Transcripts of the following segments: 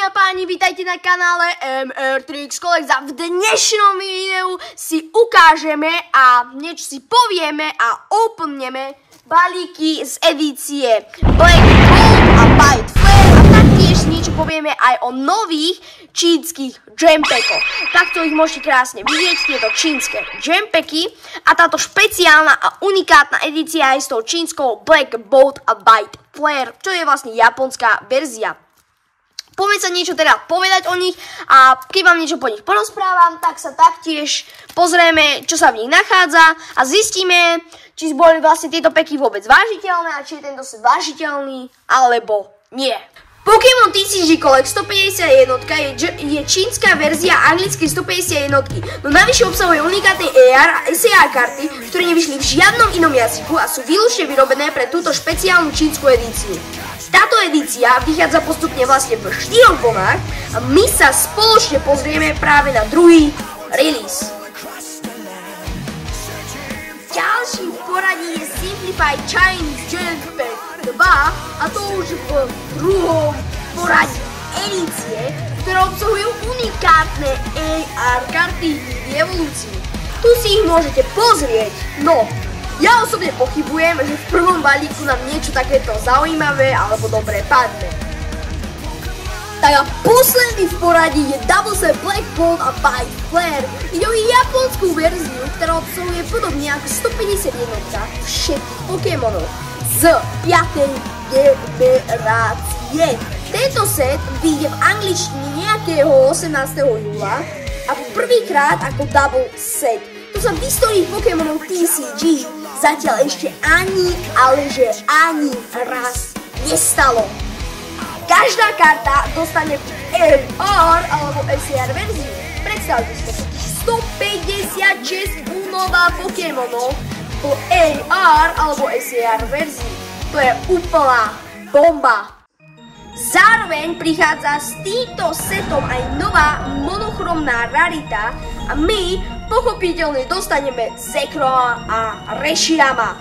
Dámy a páni, vítajte na kanále MR3X Collects a v dnešnom videu si ukážeme a niečo si povieme a openeme balíky z edície Black Gold a White Flare a taktiež niečo povieme aj o nových čínskych jampekoch. Takto ich môžete krásne vidieť, tieto čínske jampeky a táto špeciálna a unikátna edícia je s tou čínskou Black Gold a White Flare, čo je vlastne japonská verzia. Poďme sa niečo teda povedať o nich a keď vám niečo po nich porozprávam, tak sa taktiež pozrieme, čo sa v nich nachádza a zistíme, či boli vlastne tieto peky vôbec vážiteľné a či je tento set vážiteľný alebo nie. Pokémon TCG Collect 151 je čínska verzia anglickej 151, no navyše obsahuje unikátne ER a SAR karty, ktoré nevyšli v žiadnom inom jazyku a sú výlučne vyrobené pre túto špeciálnu čínsku edíciu. Táto edícia vychádza postupne vlastne v 4 vlnách a my sa spoločne pozrieme práve na druhý release. Ďalším v poradí je Simplified Chinese Jampak 2 a to už v druhom poradí edície, ktoré obsahujú unikátne AR karty v evolúcii. Tu si ich môžete pozrieť, no ja osobne pochybujem, že v prvom balíku nám niečo takéto zaujímavé alebo dobré padne. Tak a posledný v poradí je Double Set Black Gold a White Flare. Ide o japonskú verziu, ktorá obsahuje podobne ako 151 všetkých Pokémonov z 5. generácie. Tento set vyjde v angličtine nejakého 18. júla a prvýkrát ako Double Set. To sa v histórii Pokémonov TCG zatiaľ ešte ani, ale že ani raz nestalo. Každá karta dostane AR alebo SAR verziu. Predstavte si, 156 únova Pokémonov po AR alebo SAR verzii. To je úplná bomba. Zároveň prichádza s týmto setom aj nová monochromná rarita a my pochopiteľne dostaneme Zekroma a Reshirama.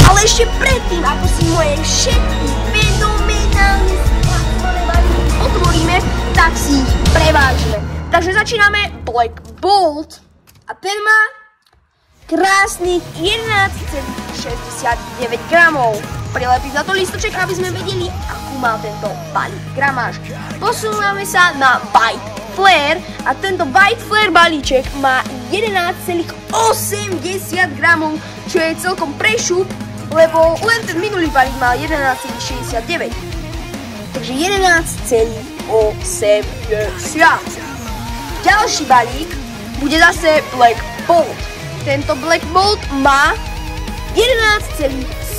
Ale ešte predtým, ako si moje všetky fenomenálne spracované balíky otvoríme, tak si ich prevážime. Takže začíname Black Bolt a ten má krásnych 11,69 gramov. Prilepím na to listoček, aby sme vedeli, akú má tento balík gramáž. Posúvame sa na White Flare a tento White Flare balíček má 11,80 gramov, čo je celkom prešup, lebo len ten minulý balík mal 11,69. Takže 11,80. Ďalší balík bude zase Black Bolt. Tento Black Bolt má 11,72.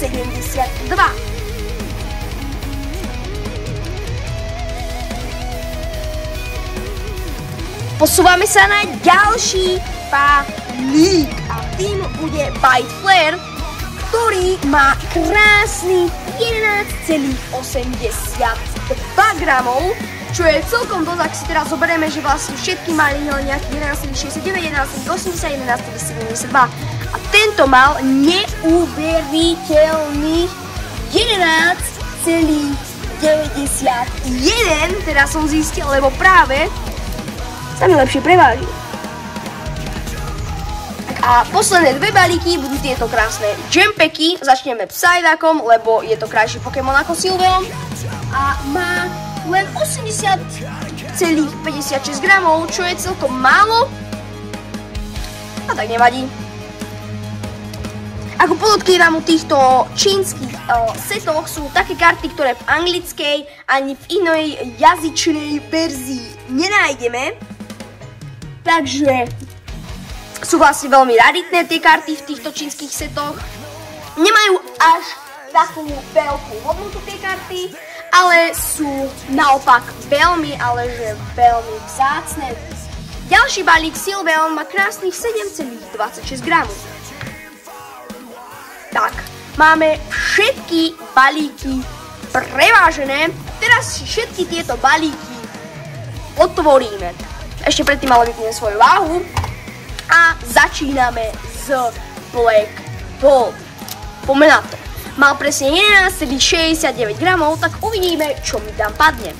Posúvame sa na ďalší balík a tým bude White Flare, ktorý má krásny 11,82 gramov, čo je celkom dosť, ak si teraz zoberieme, že vlastne všetky mali nejakých 11,69, 11,80, 11,72 a tento mal neuveriteľných 11,91, teda som zistil, lebo práve sa mi lepšie prevážil. A posledné dve balíky budú tieto krásne jampeky. Začneme Psyduckom, lebo je to krajší Pokémon ako Sylveon a má len 80,56 gramov, čo je celkom málo a tak nevadí. Ako podotkývam, u týchto čínskych setoch sú také karty, ktoré v anglickej ani v inej jazyčnej verzii nenájdeme. Takže sú vlastne veľmi raritné tie karty v týchto čínskych setoch. Nemajú až takú veľkú hodnotu tie karty, ale sú naopak veľmi, ale že veľmi vzácne. Ďalší balík Sylveon má krásnych 7,26 gramov. Tak, máme všetky balíky prevážené. Teraz si všetky tieto balíky otvoríme. Ešte predtým ale vypnem svoju váhu. A začíname z Black Bolt. Poďme na to. mal presne 11,69 gramov, tak uvidíme, čo mi tam padne.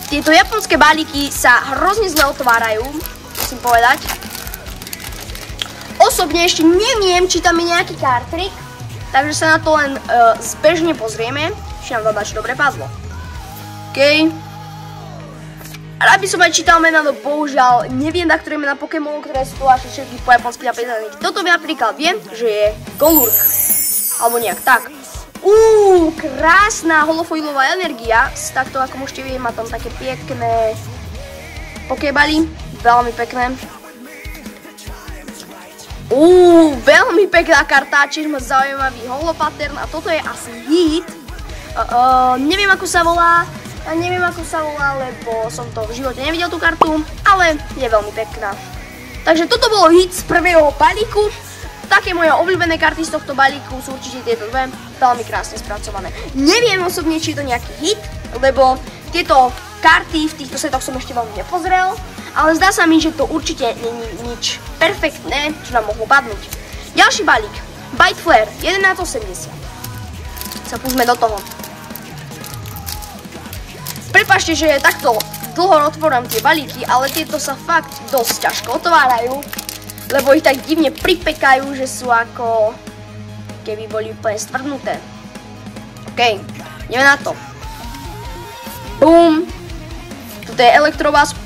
Tieto japonské balíky sa hrozne zle otvárajú, musím povedať. Osobne ešte neviem, či tam je nejaký kartrik, takže sa na to len zbežne pozrieme, či nám tam dačo dobre padlo. OK. Rád by som aj čítal mená, no bohužiaľ neviem, na ktoré mená Pokémonov, ktoré sú tu až všetky po japonsky napísané. Toto napríklad viem, že je Golurk. Alebo nejak tak. Krásna holofoilová energia. Takto, ako môžete vidieť, má tam také pekné Pokébaly. Veľmi pekné. Veľmi pekná karta, čiže má zaujímavý holopattern a toto je asi hit. Neviem, ako sa volá. Lebo som to v živote nevidel tú kartu, ale je veľmi pekná. Takže toto bolo hit z prvého balíku. Také moje obľúbené karty z tohto balíku sú určite tieto dve, veľmi krásne spracované. Neviem osobne, či je to nejaký hit, lebo tieto karty v týchto setoch som ešte veľmi nepozrel, ale zdá sa mi, že to určite není nič perfektné, čo nám mohlo padnúť. Ďalší balík, Bite Flare, 11,80. Sa púšme do toho. Prepáčte, že takto dlho otvorím tie balíky, ale tieto sa fakt dosť ťažko otvárajú, lebo ich tak divne pripekajú, že sú ako keby boli úplne stvrdnuté. OK, ideme na to. Bum. Toto je Electrobuzz.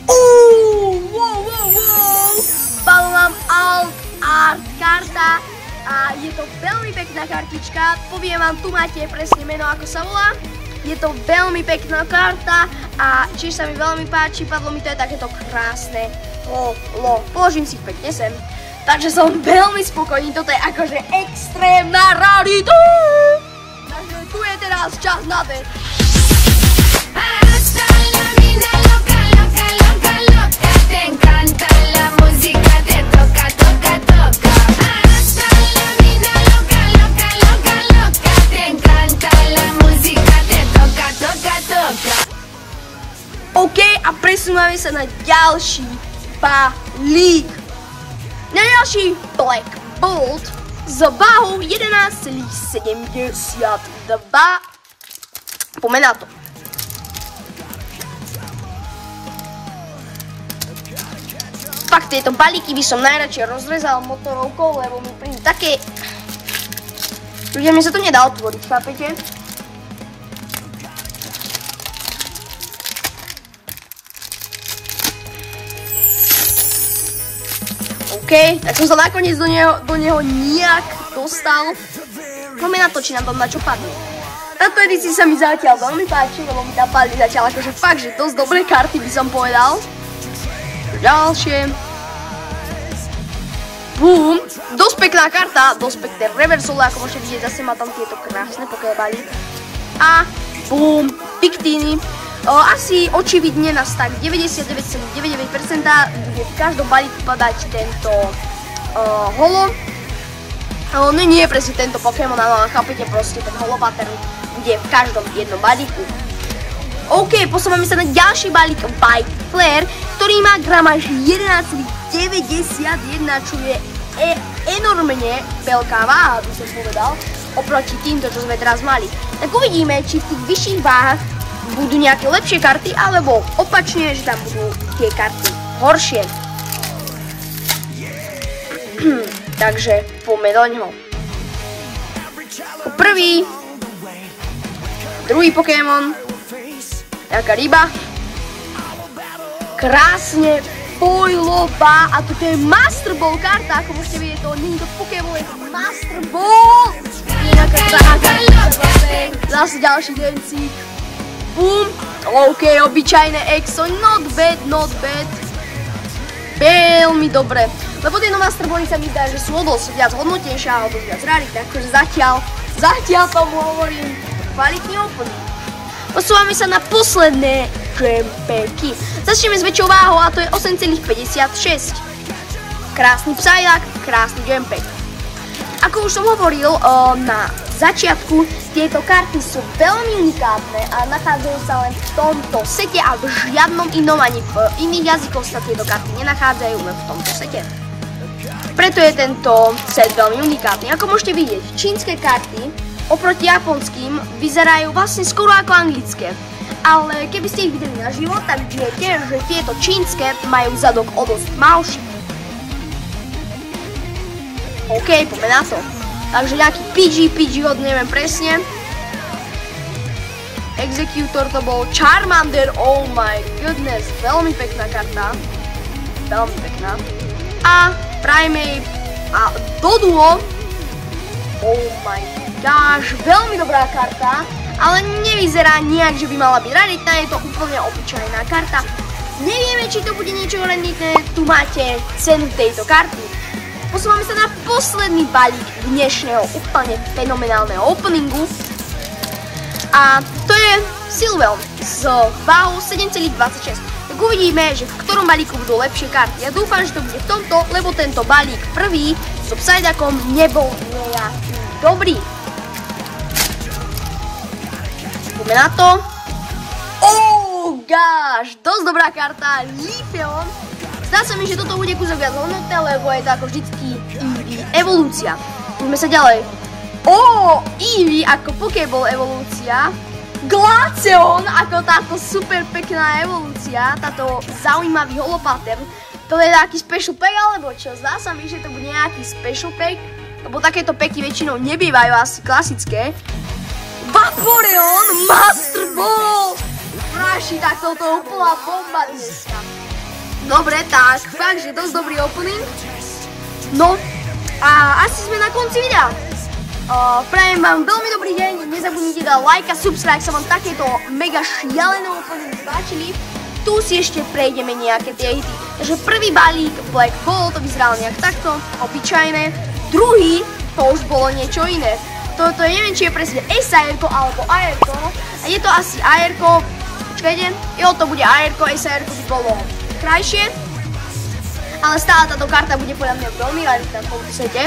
Padla nám Alt Art karta a je to veľmi pekná kartička. Poviem vám, tu máte presne meno, ako sa volá. Je to veľmi pekná karta a tiež sa mi veľmi páči, padlo mi to je takéto krásne holo. Položím si ich pekne sem. Takže som veľmi spokojný, toto je akože extrémna rarita. Takže tu je teraz čas na bet. OK, a presúvame sa na ďalší balík. Na ďalší Black Bolt s váhou 11,72. Poďme na to. Fakt, tieto balíky by som najradšej rozrezal motorovkou, lebo mi príde také... Ľudia, mi sa to nedá otvoriť, chápete? OK, tak som sa nakoniec do neho nejak dostal. Poďme na to, či nám tam na čo padne. Táto edícia sa mi zatiaľ veľmi páči, lebo mi tam padli zatiaľ akože fakt, že dosť dobré karty by som povedal. Ďalšie. Boom. Dosť pekná karta, dosť pekné reversole, ako môžete vidieť, zase má tam tieto krásne pokébaly. A boom, Victini. Asi očividne na stack 99,99% bude v každom balíku padať tento holo. Nie je presne tento Pokémon, ale chápete proste, ten holo pattern bude v každom jednom balíku. OK, posúvame sa na ďalší balík Bite Flare, ktorý má gramáž 11,91, čo je enormne veľká váha, by som povedal, oproti týmto, čo sme teraz mali. Tak uvidíme, či v tých vyšších váhach budú nejaké lepšie karty, alebo opačne, že tam budú tie karty horšie. Takže poďme do ňoho. Prvý, druhý Pokémon, nejaká ryba, krásne foilová, a toto je Master Ball karta, ako môžete vidieť, to nie je to Pokémon, je to Master Ball. Je nejaká karta, zase ďalší dencík. Boom, OK, obyčajné EXO, not bad. Veľmi dobre. Lebo tieto Master Bally sa mi zdá, že sú o dosť viac hodnotnejšie a o dosť viac rarit, takže zatiaľ tomu hovorím kvalitný úplný. Posúvame sa na posledné Gempeky. Začneme s väčšou váhou a to je 8,56. Krásny Psyduck, krásny Gempek. Ako už som hovoril na začiatku, tieto karty sú veľmi unikátne a nachádzajú sa len v tomto sete a v žiadnom inom ani v iných jazykoch sa tieto karty nenachádzajú, len v tomto sete. Pre preto je tento set veľmi unikátny. Ako môžete vidieť, čínske karty oproti japonským vyzerajú vlastne skoro ako anglické. Ale keby ste ich videli naživo, tak viete, že tieto čínske majú zadok o dosť malší. OK, poďme na to. Takže nejaký PG od neviem presne. Executor to bol Charmander, oh my goodness, veľmi pekná karta. Veľmi pekná. A Primeape a Doduo, oh my gosh, veľmi dobrá karta, ale nevyzerá nejak, že by mala byť raritná, je to úplne obyčajná karta. Nevieme, či to bude niečo raritné, tu máte cenu tejto karty. Posúvame sa na posledný balík dnešného úplne fenomenálneho openingu. A to je Sylveon s váhou 7,26. Tak uvidíme, že v ktorom balíku budú lepšie karty. Ja dúfam, že to bude v tomto, lebo tento balík prvý so Psyduckom nebol nejaký dobrý. Poďme na to. Oh gosh, dosť dobrá karta, Leafeon. Zdá sa mi, že toto bude kúsok viac hodnotné, lebo je to ako vždycky Eevee evolúcia. Poďme sa ďalej. Eevee ako Pokéball evolúcia. Glaceon ako táto super pekná evolúcia, táto zaujímavý holopattern. To je nejaký special pack alebo čo? Zdá sa mi, že to bude nejaký special pack, lebo takéto packy väčšinou nebývajú asi klasické. Vaporeon Master Ball! Praši, tak toto je úplná bomba dneska. Dobre, tak fakt, že dosť dobrý opening. No a asi sme na konci videa. Prajem vám veľmi dobrý deň, nezabudnite dať like a subscribe, sa vám takéto mega šialené openingy páčili. Tu si ešte prejdeme nejaké tie hity. Takže prvý balík Black Ball, to vyzeralo nejak takto, obyčajné. Druhý, to už bolo niečo iné. Toto neviem, či je presne S-Airko alebo Airko. A je to asi Airko. Počkajte, jo, to bude Airko, S-Airko by bolo krajšie. Ale stále táto karta bude podľa mňa veľmi raritná v tomto sete.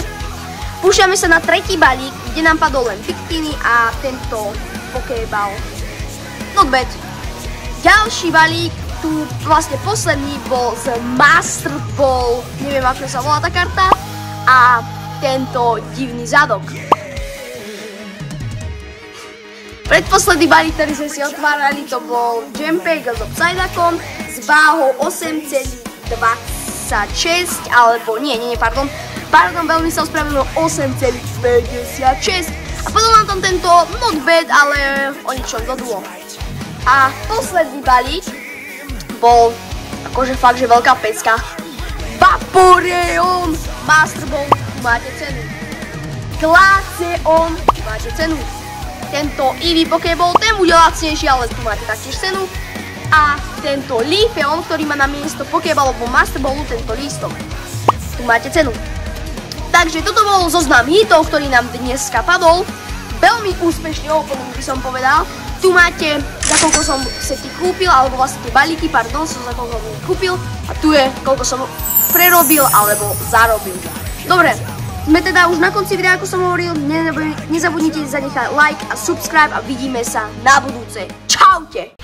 Púšťame sa na tretí balík, kde nám padol len Victini a tento Pokéball. Not bad. Ďalší balík, tu vlastne posledný bol z Master Ball, neviem ako sa volá tá karta, a tento divný zadok. Predposledný balík, ktorý sme si otvárali, to bol Jempeg so Psyduckom s váhou 8,26, alebo pardon, veľmi sa ospravedlňujem, 8,56. A potom mám tam tento not bad, ale o ničom Doduo. A posledný balík bol akože fakt, že veľká pecka. Vaporeon Master Ball, tu máte cenu. Glaceon, tu máte cenu. Tento Eevee Pokéball, ten bude lacnejší, ale tu máte taktiež cenu. A tento Leafeon, ktorý má na miesto Pokéballovú Master Ballu tento lístok. Tu máte cenu. Takže toto bol zoznam hitov, ktorý nám dneska padol. Veľmi úspešný opening by som povedal. Tu máte, za koľko som sety kúpil, alebo vlastne tie balíky, pardon, som za koľko kúpil. A tu je, koľko som prerobil, alebo zarobil. Dobre, sme teda už na konci videa, ako som hovoril. Nezabudnite zanechať like a subscribe a vidíme sa na budúce. Čaute!